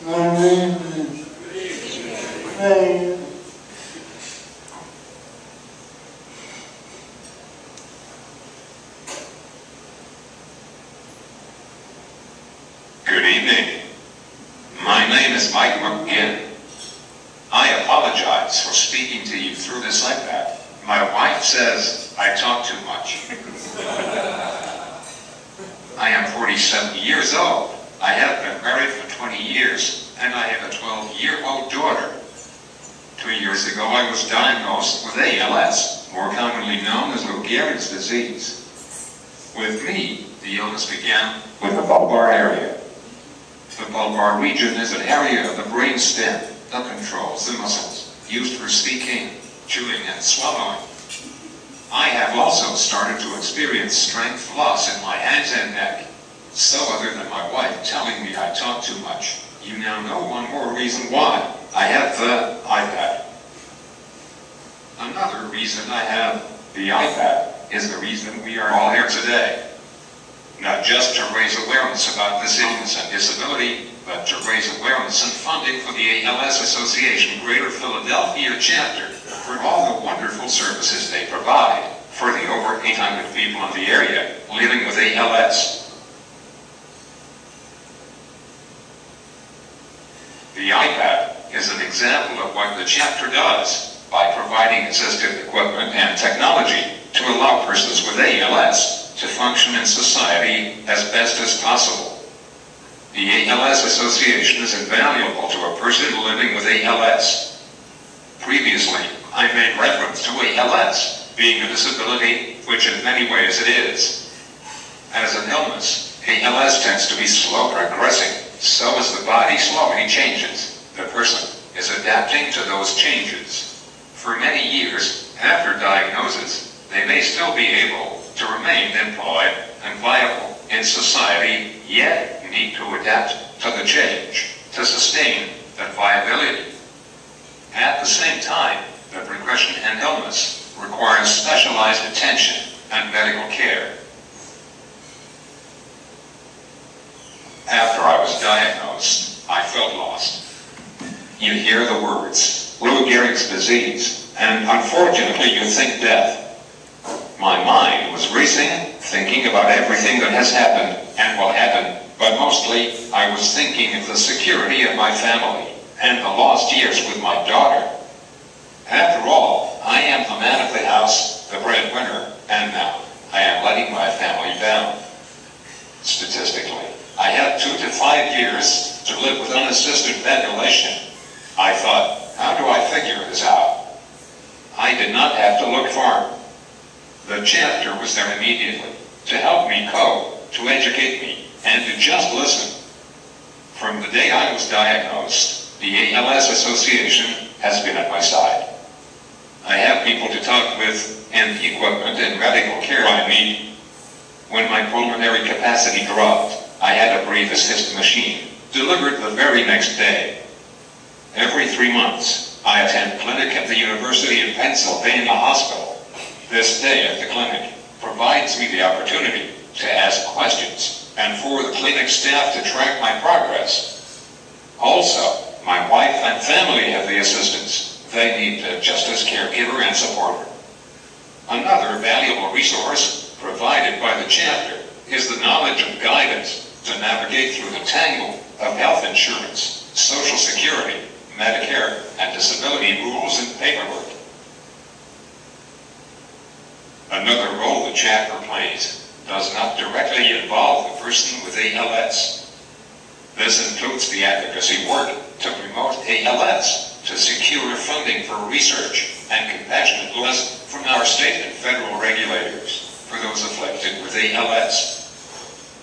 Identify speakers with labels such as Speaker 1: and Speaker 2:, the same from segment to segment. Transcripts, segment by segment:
Speaker 1: My name is McGinn.
Speaker 2: Good evening. My name is McGinn. I apologize for speaking to you through this iPad. My wife says I talk too much. I am 47 years old. I have been married for 20 years, and I have a 12-year-old daughter. 2 years ago, I was diagnosed with ALS, more commonly known as Lou Gehrig's disease. With me, the illness began with the bulbar area. The bulbar region is an area of the brain stem that controls the muscles used for speaking, chewing, and swallowing. I have also started to experience strength loss in my hands and neck. So other than my wife telling me I talk too much, you now know one more reason why I have the iPad. Another reason I have the iPad is the reason we are all here today. Not just to raise awareness about this illness and disability, but to raise awareness and funding for the ALS Association Greater Philadelphia chapter for all the wonderful services they provide for the over 800 people in the area living with ALS. The iPad is an example of what the chapter does by providing assistive equipment and technology to allow persons with ALS to function in society as best as possible. The ALS Association is invaluable to a person living with ALS. Previously, I made reference to ALS being a disability, which in many ways it is. As an illness, ALS tends to be slow progressing, so as the body slowly changes, the person is adapting to those changes. For many years after diagnosis, they may still be able to remain employed and viable in society, yet need to adapt to the change to sustain that viability. At the same time, the progression and illness requires specialized attention and medical care. After I was diagnosed, I felt lost. You hear the words, Lou Gehrig's disease, and unfortunately you think death. My mind was racing, thinking about everything that has happened and will happen, but mostly I was thinking of the security of my family and the lost years with my daughter. After all, I am the man of the house, the breadwinner, and now I am letting my family down. Statistically, I had 2 to 5 years to live with unassisted ventilation. I thought, how do I figure this out? I did not have to look far. The chapter was there immediately to help me cope, to educate me, and to just listen. From the day I was diagnosed, the ALS Association has been at my side. I have people to talk with and the equipment and medical care I need. When my pulmonary capacity dropped, I had a breathe assist machine delivered the very next day. Every 3 months, I attend clinic at the University of Pennsylvania Hospital. This day at the clinic provides me the opportunity to ask questions and for the clinic staff to track my progress. Also, my wife and family have the assistance they need just as caregiver and supporter. Another valuable resource provided by the chapter is the knowledge and guidance to navigate through the tangle of health insurance, Social Security, Medicare, and disability rules and paperwork. Another role the chapter plays does not directly involve the person with ALS. This includes the advocacy work to promote ALS, to secure funding for research and compassionate laws from our state and federal regulators for those afflicted with ALS.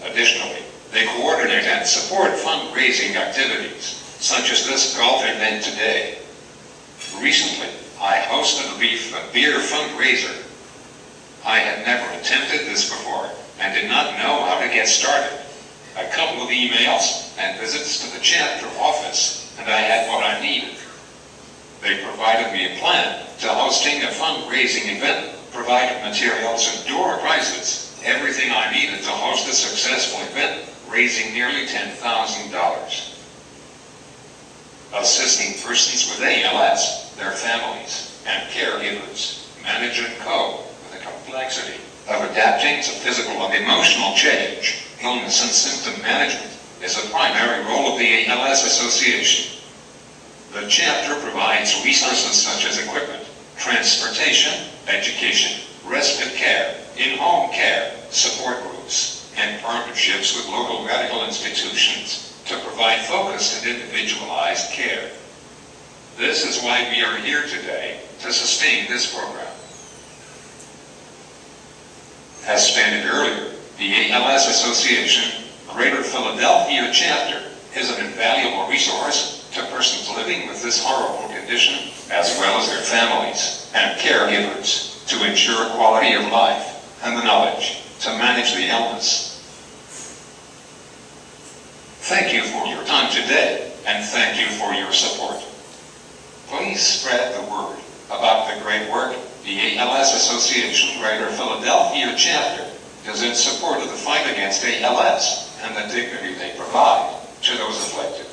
Speaker 2: Additionally, they coordinate and support fundraising activities, such as this golf event today. Recently, I hosted a beer fundraiser. I had never attempted this before and did not know how to get started. A couple of emails and visits to the chapter office, and I had what I needed. They provided me a plan to hosting a fundraising event, provided materials and door prizes, everything I needed to host a successful event, raising nearly $10,000. assisting persons with ALS, their families, and caregivers manage and cope with the complexity of adapting to physical and emotional change. Illness and symptom management is a primary role of the ALS Association. The chapter provides resources such as equipment, transportation, education, respite care, in-home care, support groups, and partnerships with local medical institutions to provide focused and individualized care. This is why we are here today to sustain this program. As stated earlier, the ALS Association Greater Philadelphia chapter is an invaluable resource to persons living with this horrible condition, as well as their families and caregivers, to ensure quality of life and the knowledge to manage the illness. Thank you for your time today, and thank you for your support. Please spread the word about the great work the ALS Association Greater Philadelphia chapter does in support of the fight against ALS and the dignity they provide to those afflicted.